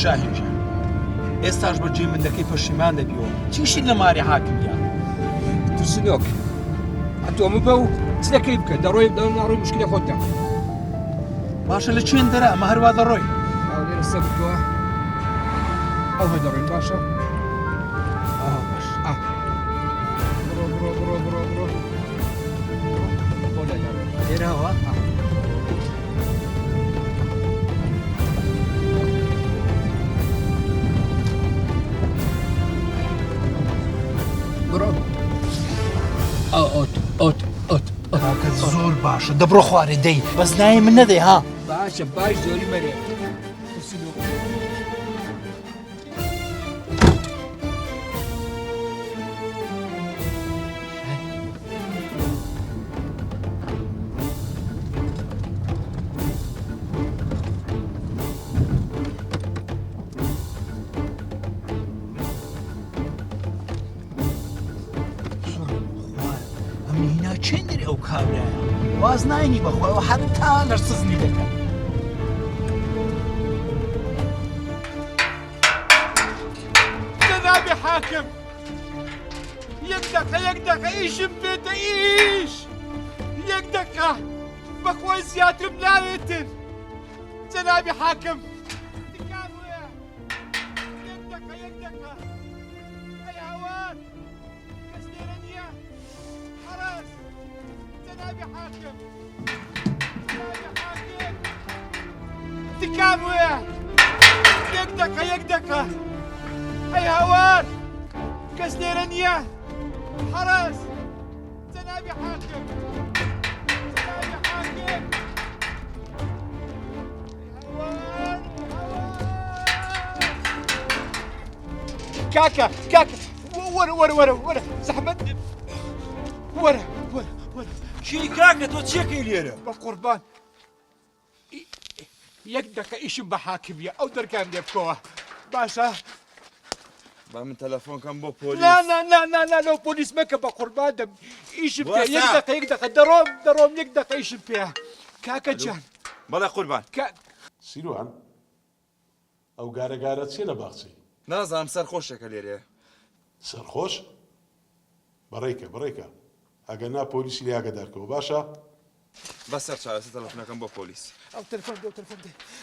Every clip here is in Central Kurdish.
شاهینجان ئێستاش بەجێ من دەکەی پەشیمان دەبیەوە چیشی لە ماری حاکمیە ترسنۆک ئەتۆمە بە و چ دەکەی بکە دەڕۆی ناڕۆی مشکلی خۆتە باشە لە چێن دەرە ئەمە هەروە دەڕۆی لێرە سەر بکەوە ئەو هەدەڕۆین باشە باش بڕۆ بڕۆ بڕۆ بڕۆ بڕۆ بۆ لەدەڕ لێرەوە بڕۆ ئۆت کاکە زۆر باشە دەبڕۆ خوارێ دەی بەس نایە من نەدەی ها باشە باش زۆری مەرێ ترسنۆک ئەمە چێن دەری ئەو کابرایە واز ناینی بەخۆیەوە هەتا لەرسزنی دەکەن جنابی حاکم یەک دەقە ئیشم بێتە ئیش یەک دەقە بەخۆی زیاترم ناوێتن جنابی حاکم تکان وەیە یەک دەقە ئەی هاوار کەس لێرە نییە حەرەس جنابی حاکم تکان وەیە یەک دەقە ئەی هاوار کەس لێرە نییە حەرەس جنابی حاکم كاكا ورا زحمت ورا شي كاكا تو تشيكي ليرة بقربان يقدك ايش بحاكمية او دركان ديبكوها باشا با من تلفون كان بو بوليس لا لو بوليس مكة بقربان دم ايش بيها يقدك دروم يقدك ايش بيها كاكا جان بلا قربان سیروان ئەو گارەگارە چێ لە باخچەی نازانم سەر خۆشێکە لێرێ سەرخۆش بڕێکە ئەگەر نا پۆلیسی لێ ئاگادارکەوە باشە بەسەر چاوەسە تەلەفۆنەکەم بۆ پۆلیس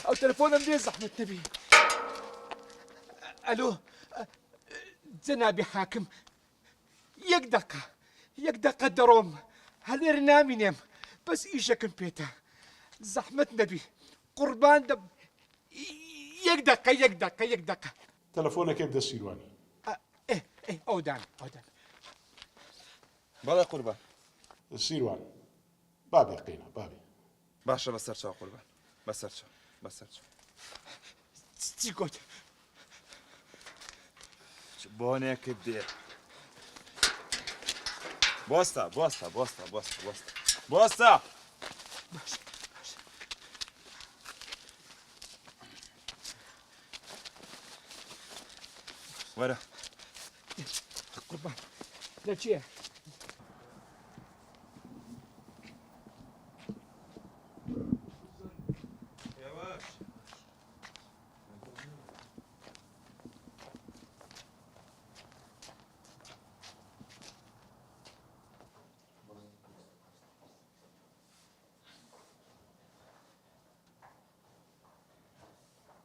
او تلفون دي زحمة نبي الو جنابي حاكم يقدق دروم هل نامينم بس ايشك بيتا زحمة نبي قربان دم يقدق تەلەفۆنەکەی بدە سیروانی ايه اودان بەڵێ قوربان سیروان بابێ قینە بابێ باشە بەسەر چاو قوربان بەسەر چاو چی گوت بۆنێکت دێ بۆستە وەرە قربان لا چیه